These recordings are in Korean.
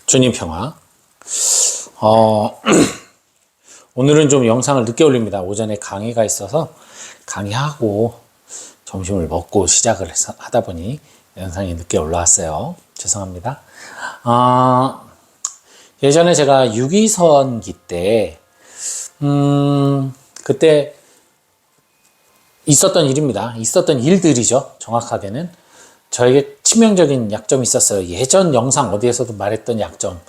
주님 평화. 오늘은 좀 영상을 늦게 올립니다. 오전에 강의가 있어서 강의하고 점심을 먹고 시작을 하다 보니 영상이 늦게 올라왔어요. 죄송합니다. 예전에 제가 유기선기 때, 그때 있었던 일입니다. 있었던 일들이죠. 정확하게는. 저에게 치명적인 약점이 있었어요. 예전 영상 어디에서도 말했던 약점.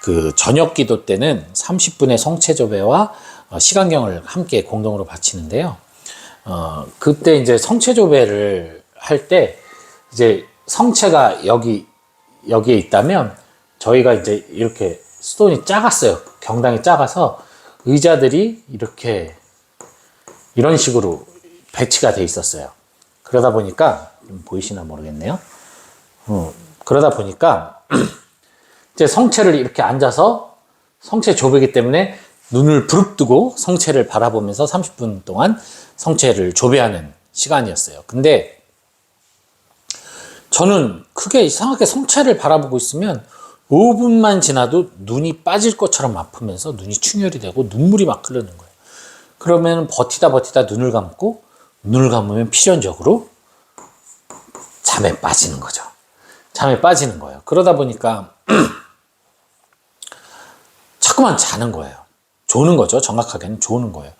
그 저녁 기도 때는 30분의 성체조배와 시간경을 함께 공동으로 바치는데요. 그때 이제 성체조배를 할 때 이제 성체가 여기에 있다면 저희가 이제 이렇게 수돈이 작았어요. 경당이 작아서 의자들이 이렇게 이런 식으로 배치가 돼 있었어요. 그러다 보니까 보이시나 모르겠네요. 그러다 보니까 이제 성체를 이렇게 앉아서 성체 조배기 때문에 눈을 부릅뜨고 성체를 바라보면서 30분 동안 성체를 조배하는 시간이었어요. 근데 저는 크게 이상하게 성체를 바라보고 있으면 5분만 지나도 눈이 빠질 것처럼 아프면서 눈이 충혈이 되고 눈물이 막 흐르는 거예요. 그러면 버티다 눈을 감고 눈을 감으면 필연적으로 잠에 빠지는 거죠. 잠에 빠지는 거예요. 그러다 보니까 자꾸만 자는 거예요. 조는 거죠. 정확하게는 조는 거예요.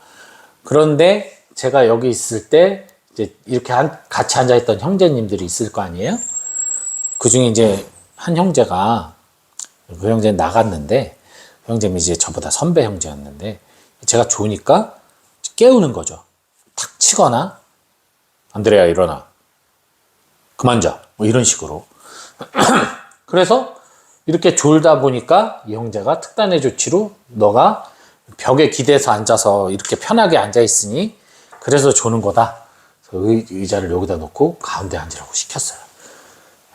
그런데 제가 여기 있을 때 이제 이렇게 같이 앉아있던 형제님들이 있을 거 아니에요? 그 중에 이제 한 형제가 그 형제는 나갔는데 그 형제는 이제 저보다 선배 형제였는데 제가 조니까 깨우는 거죠. 탁 치거나 안드레야 일어나. 그만 자. 뭐 이런 식으로. 그래서 이렇게 졸다 보니까 이 형제가 특단의 조치로 너가 벽에 기대서 앉아서 이렇게 편하게 앉아 있으니 그래서 조는 거다. 그래서 의자를 여기다 놓고 가운데 앉으라고 시켰어요.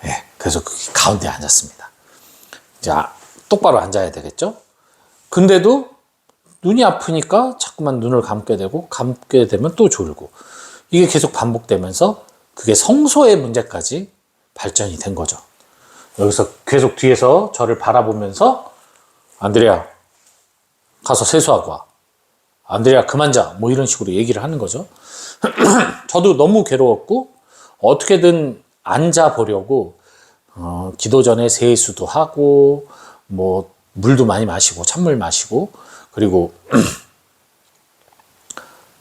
네, 그래서 그 가운데 앉았습니다. 이제 똑바로 앉아야 되겠죠? 근데도 눈이 아프니까 자꾸만 눈을 감게 되고 감게 되면 또 졸고 이게 계속 반복되면서 그게 성소의 문제까지 발전이 된 거죠. 여기서 계속 뒤에서 저를 바라보면서 안드레야 가서 세수하고 와. 안드레야 그만 자. 뭐 이런 식으로 얘기를 하는 거죠. 저도 너무 괴로웠고 어떻게든 앉아 보려고 기도 전에 세수도 하고 뭐 물도 많이 마시고 찬물 마시고 그리고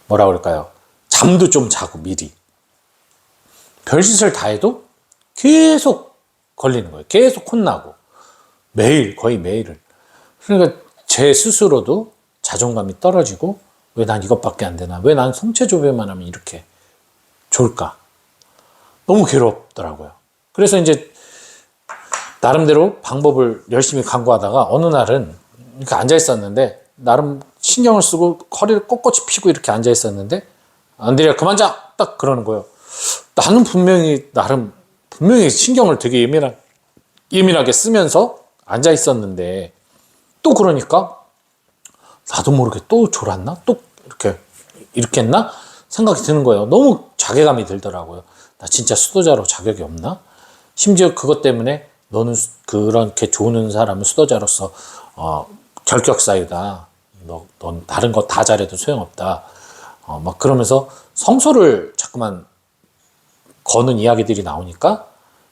뭐라 그럴까요? 잠도 좀 자고 미리. 별짓을 다 해도 계속 걸리는 거예요. 계속 혼나고. 매일, 거의 매일을. 그러니까 제 스스로도 자존감이 떨어지고 왜 난 이것밖에 안 되나? 왜 난 성체조배만 하면 이렇게 좋을까? 너무 괴롭더라고요. 그래서 이제 나름대로 방법을 열심히 강구하다가 어느 날은 이렇게 앉아 있었는데 나름 신경을 쓰고 허리를 꼿꼿이 펴고 이렇게 앉아 있었는데 안드레야 그만 자! 딱 그러는 거예요. 나는 분명히 신경을 되게 예민하게 쓰면서 앉아 있었는데 또 그러니까 나도 모르게 또 졸았나? 또 이렇게 했나? 생각이 드는 거예요. 너무 자괴감이 들더라고요. 나 진짜 수도자로 자격이 없나? 심지어 그것 때문에 너는 그렇게 조는 사람은 수도자로서 결격사유다. 넌 다른 거 다 잘해도 소용없다. 막 그러면서 성소를 자꾸만 거는 이야기들이 나오니까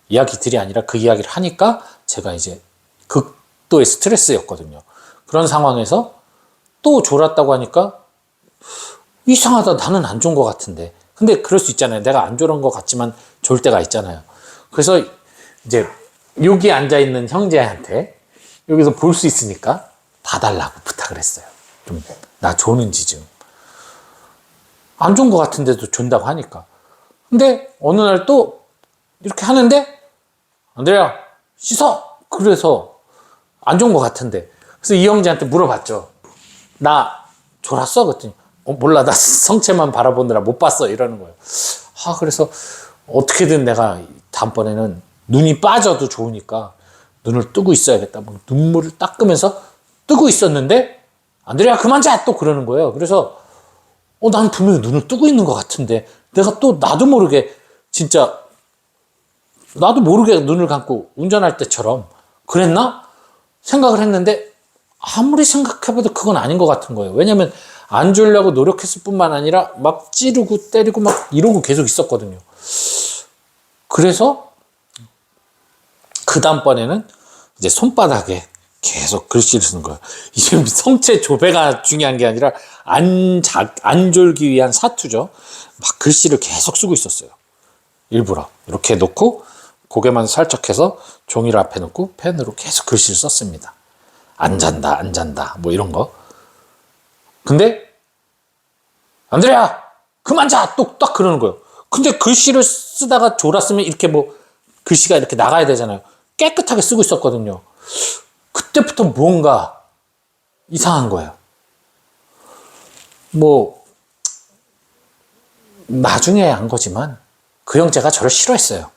이야기들이 아니라 그 이야기를 하니까 제가 이제 극도의 스트레스였거든요. 그런 상황에서 또 졸았다고 하니까 이상하다. 나는 안 좋은 것 같은데. 근데 그럴 수 있잖아요. 내가 안 졸은 것 같지만 졸 때가 있잖아요. 그래서 이제 여기 앉아있는 형제한테 여기서 볼 수 있으니까 봐달라고 부탁을 했어요. 좀 나 조는지 좀. 안 좋은 것 같은데도 존다고 하니까. 근데 어느 날 또 이렇게 하는데 안드레야 씻어. 그래서 안 좋은 것 같은데. 그래서 이 형제한테 물어봤죠. 나 졸았어? 그랬더니 몰라. 나 성체만 바라보느라 못 봤어. 이러는 거예요. 그래서 어떻게든 내가 다음번에는 눈이 빠져도 좋으니까 눈을 뜨고 있어야겠다. 막 눈물을 닦으면서 뜨고 있었는데 안드레야 그만 자! 또 그러는 거예요. 그래서 난 분명히 눈을 뜨고 있는 것 같은데 내가 또 나도 모르게 눈을 감고 운전할 때처럼 그랬나? 생각을 했는데 아무리 생각해봐도 그건 아닌 것 같은 거예요. 왜냐면 안 주려고 노력했을 뿐만 아니라 막 찌르고 때리고 막 이러고 계속 있었거든요. 그래서 그 다음번에는 이제 손바닥에 계속 글씨를 쓰는 거예요. 이게 성체 조배가 중요한 게 아니라 안 졸기 위한 사투죠. 막 글씨를 계속 쓰고 있었어요. 일부러 이렇게 놓고 고개만 살짝 해서 종이를 앞에 놓고 펜으로 계속 글씨를 썼습니다. 안 잔다, 안 잔다, 뭐 이런 거. 근데 안드레야, 그만 자! 또 딱 그러는 거예요. 근데 글씨를 쓰다가 졸았으면 이렇게 뭐 글씨가 이렇게 나가야 되잖아요. 깨끗하게 쓰고 있었거든요. 그때부터 뭔가 이상한 거예요. 뭐 나중에 안 거지만 그 형제가 저를 싫어했어요.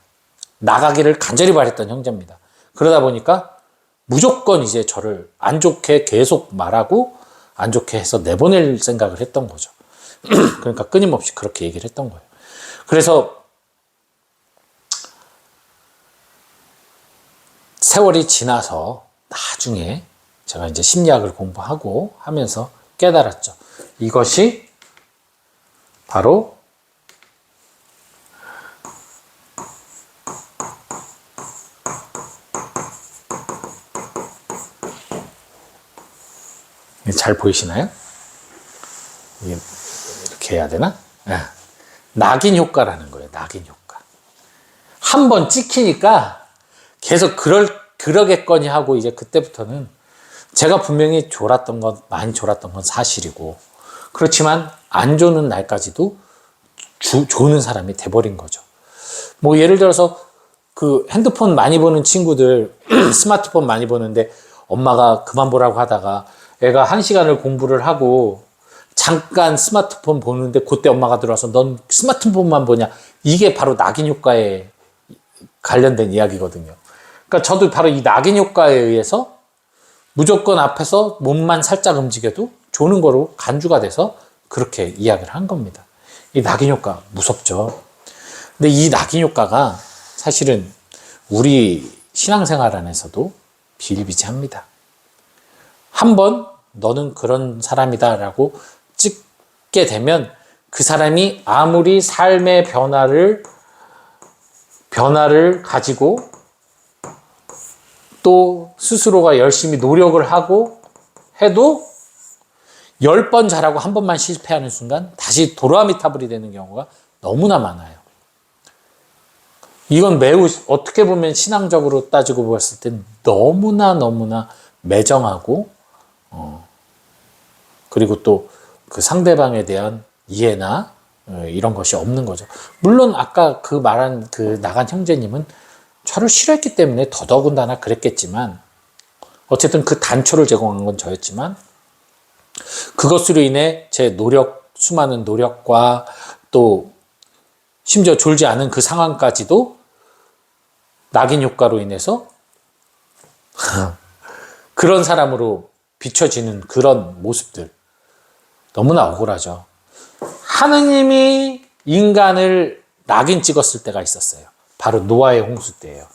나가기를 간절히 바랬던 형제입니다. 그러다 보니까 무조건 이제 저를 안 좋게 계속 말하고 안 좋게 해서 내보낼 생각을 했던 거죠. 그러니까 끊임없이 그렇게 얘기를 했던 거예요. 그래서 세월이 지나서 나중에 제가 이제 심리학을 공부하고 하면서 깨달았죠. 이것이 바로 잘 보이시나요? 이렇게 해야 되나? 낙인 효과라는 거예요. 낙인 효과. 한 번 찍히니까 계속 그러겠거니 하고 이제 그때부터는 제가 분명히 많이 졸았던 건 사실이고, 그렇지만 안 조는 날까지도 조는 사람이 돼버린 거죠. 뭐 예를 들어서 그 핸드폰 많이 보는 친구들 스마트폰 많이 보는데 엄마가 그만 보라고 하다가 애가 1시간을 공부를 하고 잠깐 스마트폰 보는데 그때 엄마가 들어와서 넌 스마트폰만 보냐. 이게 바로 낙인 효과에 관련된 이야기거든요. 그러니까 저도 바로 이 낙인 효과에 의해서 무조건 앞에서 몸만 살짝 움직여도 조는 거로 간주가 돼서 그렇게 이야기를 한 겁니다. 이 낙인 효과 무섭죠. 근데 이 낙인 효과가 사실은 우리 신앙생활 안에서도 비일비재합니다. 한번 너는 그런 사람이다 라고 찍게 되면 그 사람이 아무리 삶의 변화를 가지고 또 스스로가 열심히 노력을 하고 해도 10번 잘하고 한 번만 실패하는 순간 다시 도라미타불이 되는 경우가 너무나 많아요. 이건 매우 어떻게 보면 신앙적으로 따지고 보았을 땐 너무나 매정하고 그리고 또 그 상대방에 대한 이해나 이런 것이 없는 거죠. 물론 아까 그 말한 그 나간 형제님은 저를 싫어했기 때문에 더더군다나 그랬겠지만 어쨌든 그 단초를 제공한 건 저였지만 그것으로 인해 제 수많은 노력과 또 심지어 졸지 않은 그 상황까지도 낙인 효과로 인해서 그런 사람으로 비춰지는 그런 모습들 너무나 억울하죠. 하느님이 인간을 낙인 찍었을 때가 있었어요. 바로 노아의 홍수 때예요.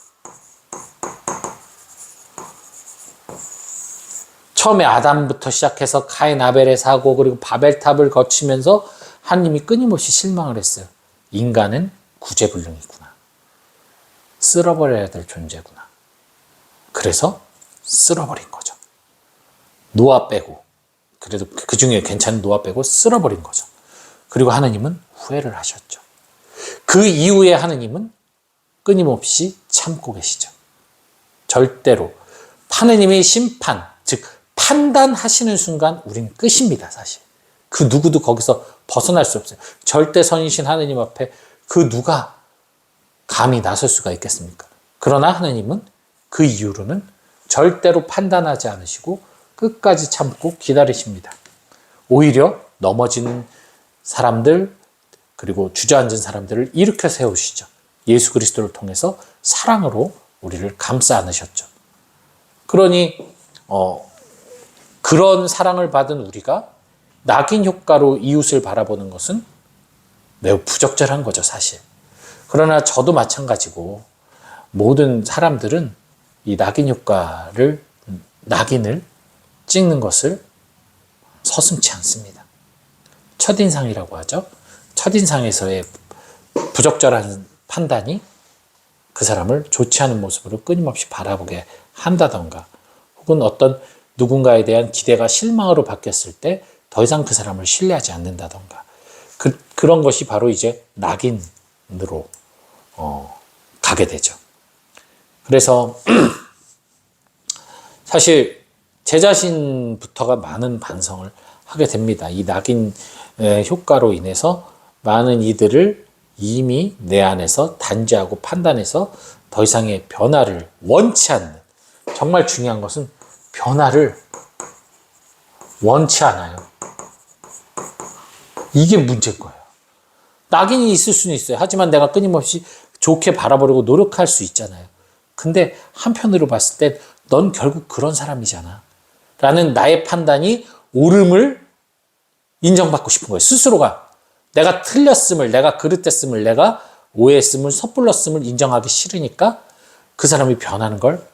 처음에 아담부터 시작해서 카인 아벨의 사고 그리고 바벨탑을 거치면서 하느님이 끊임없이 실망을 했어요. 인간은 구제불능이구나. 쓸어버려야 될 존재구나. 그래서 쓸어버린 거죠. 노아 빼고, 그래도 그 중에 괜찮은 노아 빼고 쓸어버린 거죠. 그리고 하느님은 후회를 하셨죠. 그 이후에 하느님은 끊임없이 참고 계시죠. 절대로 하느님의 심판, 즉 판단하시는 순간 우린 끝입니다. 사실 그 누구도 거기서 벗어날 수 없어요. 절대 선이신 하느님 앞에 그 누가 감히 나설 수가 있겠습니까? 그러나 하느님은 그 이후로는 절대로 판단하지 않으시고 끝까지 참고 기다리십니다. 오히려 넘어진 사람들 그리고 주저앉은 사람들을 일으켜 세우시죠. 예수 그리스도를 통해서 사랑으로 우리를 감싸 안으셨죠. 그러니 그런 사랑을 받은 우리가 낙인 효과로 이웃을 바라보는 것은 매우 부적절한 거죠, 사실. 그러나 저도 마찬가지고 모든 사람들은 이 낙인 효과를 낙인을 찍는 것을 서슴지 않습니다. 첫인상이라고 하죠. 첫인상에서의 부적절한 판단이 그 사람을 좋지 않은 모습으로 끊임없이 바라보게 한다던가, 혹은 어떤 누군가에 대한 기대가 실망으로 바뀌었을 때 더 이상 그 사람을 신뢰하지 않는다던가, 그런 것이 바로 이제 낙인으로 가게 되죠. 그래서 사실 제 자신부터가 많은 반성을 하게 됩니다. 이 낙인 효과로 인해서 많은 이들을 이미 내 안에서 단죄하고 판단해서 더 이상의 변화를 원치 않는, 정말 중요한 것은 변화를 원치 않아요. 이게 문제인 거예요. 낙인이 있을 수는 있어요. 하지만 내가 끊임없이 좋게 바라보려고 노력할 수 있잖아요. 근데 한편으로 봤을 때 넌 결국 그런 사람이잖아 라는 나의 판단이 옳음을 인정받고 싶은 거예요. 스스로가 내가 틀렸음을, 내가 그릇됐음을, 내가 오해했음을, 섣불렀음을 인정하기 싫으니까 그 사람이 변하는 걸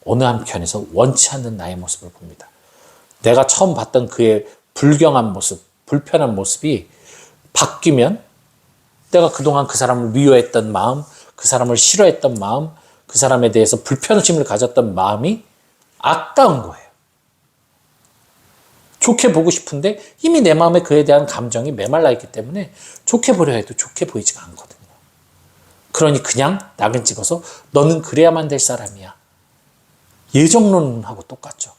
어느 한편에서 원치 않는 나의 모습을 봅니다. 내가 처음 봤던 그의 불경한 모습, 불편한 모습이 바뀌면 내가 그동안 그 사람을 미워했던 마음, 그 사람을 싫어했던 마음, 그 사람에 대해서 불편심을 가졌던 마음이 아까운 거예요. 좋게 보고 싶은데 이미 내 마음에 그에 대한 감정이 메말라 있기 때문에 좋게 보려 해도 좋게 보이지가 않거든요. 그러니 그냥 낙인 찍어서 너는 그래야만 될 사람이야. 예정론하고 똑같죠.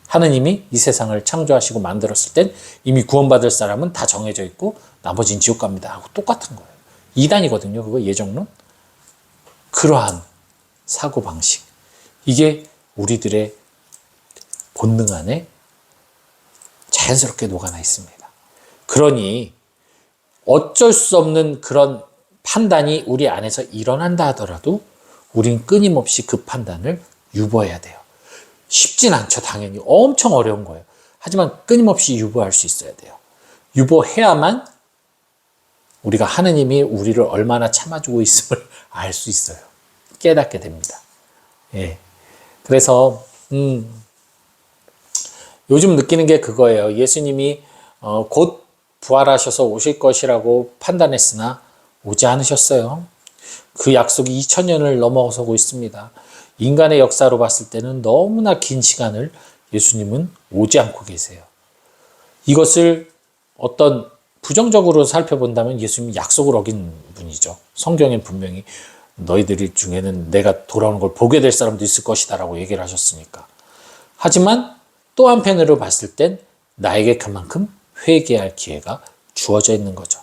하느님이 이 세상을 창조하시고 만들었을 땐 이미 구원받을 사람은 다 정해져 있고 나머지는 지옥 갑니다 하고 똑같은 거예요. 이단이거든요. 그거 예정론. 그러한 사고방식, 이게 우리들의 본능 안에 자연스럽게 녹아나 있습니다. 그러니 어쩔 수 없는 그런 판단이 우리 안에서 일어난다 하더라도 우린 끊임없이 그 판단을 유보해야 돼요. 쉽진 않죠. 당연히 엄청 어려운 거예요. 하지만 끊임없이 유보할 수 있어야 돼요. 유보해야만 우리가 하느님이 우리를 얼마나 참아주고 있음을 알 수 있어요. 깨닫게 됩니다. 예. 그래서 요즘 느끼는 게 그거예요. 예수님이 곧 부활하셔서 오실 것이라고 판단했으나 오지 않으셨어요. 그 약속이 2000년을 넘어서고 있습니다. 인간의 역사로 봤을 때는 너무나 긴 시간을 예수님은 오지 않고 계세요. 이것을 어떤 부정적으로 살펴본다면 예수님이 약속을 어긴 분이죠. 성경엔 분명히 너희들 중에는 내가 돌아오는 걸 보게 될 사람도 있을 것이다 라고 얘기를 하셨으니까. 하지만 또 한편으로 봤을 땐 나에게 그만큼 회개할 기회가 주어져 있는 거죠.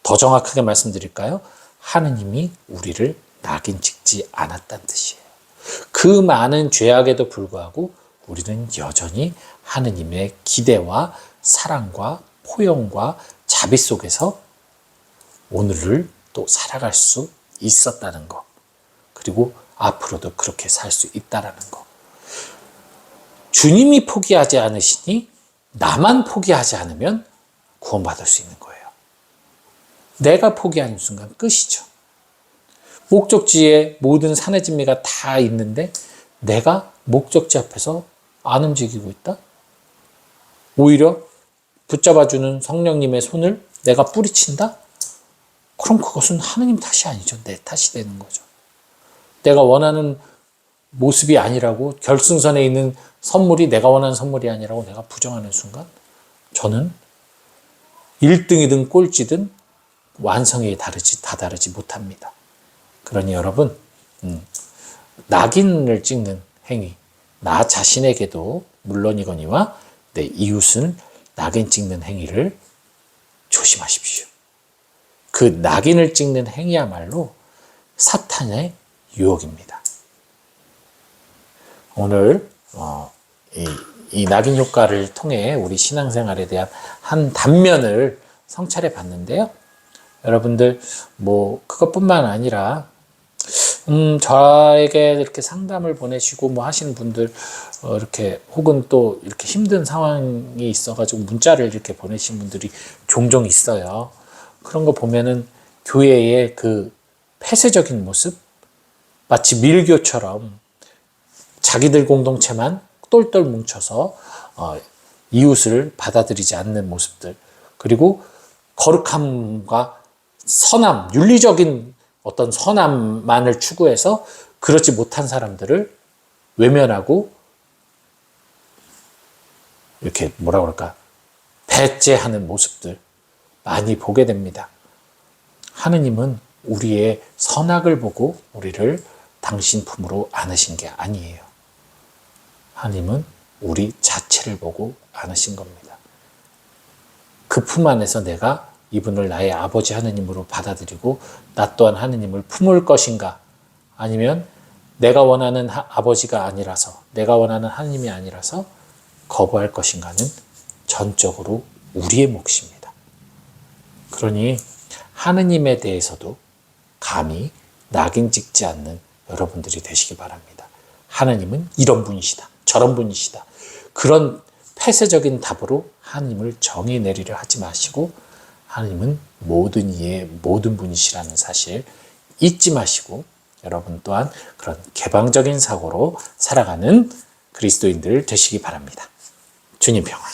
더 정확하게 말씀드릴까요? 하느님이 우리를 낙인 찍지 않았다는 뜻이에요. 그 많은 죄악에도 불구하고 우리는 여전히 하느님의 기대와 사랑과 포용과 자비 속에서 오늘을 또 살아갈 수 있었다는 것, 그리고 앞으로도 그렇게 살 수 있다는 것. 주님이 포기하지 않으시니 나만 포기하지 않으면 구원받을 수 있는 거예요. 내가 포기하는 순간 끝이죠. 목적지에 모든 산의 진미가 다 있는데 내가 목적지 앞에서 안 움직이고 있다? 오히려 붙잡아주는 성령님의 손을 내가 뿌리친다? 그럼 그것은 하느님 탓이 아니죠. 내 탓이 되는 거죠. 내가 원하는 모습이 아니라고, 결승선에 있는 선물이 내가 원하는 선물이 아니라고 내가 부정하는 순간 저는 1등이든 꼴찌든 완성에 다다르지 못합니다. 그러니 여러분, 낙인을 찍는 행위, 나 자신에게도 물론이거니와 내 이웃은 낙인 찍는 행위를 조심하십시오. 그 낙인을 찍는 행위야말로 사탄의 유혹입니다. 오늘 이 낙인 효과를 통해 우리 신앙생활에 대한 한 단면을 성찰해 봤는데요. 여러분들 그것뿐만 아니라 저에게 이렇게 상담을 보내시고 하시는 분들, 이렇게 혹은 또 이렇게 힘든 상황이 있어가지고 문자를 이렇게 보내신 분들이 종종 있어요. 그런 거 보면은 교회의 그 폐쇄적인 모습, 마치 밀교처럼 자기들 공동체만 똘똘 뭉쳐서 이웃을 받아들이지 않는 모습들, 그리고 거룩함과 선함, 윤리적인 어떤 선함만을 추구해서 그렇지 못한 사람들을 외면하고 이렇게 뭐라 그럴까, 배째하는 모습들 많이 보게 됩니다. 하느님은 우리의 선악을 보고 우리를 당신 품으로 안으신 게 아니에요. 하느님은 우리 자체를 보고 안으신 겁니다. 그 품 안에서 내가 이분을 나의 아버지 하느님으로 받아들이고 나 또한 하느님을 품을 것인가, 아니면 내가 원하는 아버지가 아니라서, 내가 원하는 하느님이 아니라서 거부할 것인가는 전적으로 우리의 몫입니다. 그러니 하느님에 대해서도 감히 낙인 찍지 않는 여러분들이 되시기 바랍니다. 하느님은 이런 분이시다, 저런 분이시다, 그런 폐쇄적인 답으로 하느님을 정의 내리려 하지 마시고, 하느님은 모든 이의 모든 분이시라는 사실 잊지 마시고, 여러분 또한 그런 개방적인 사고로 살아가는 그리스도인들 되시기 바랍니다. 주님 평안.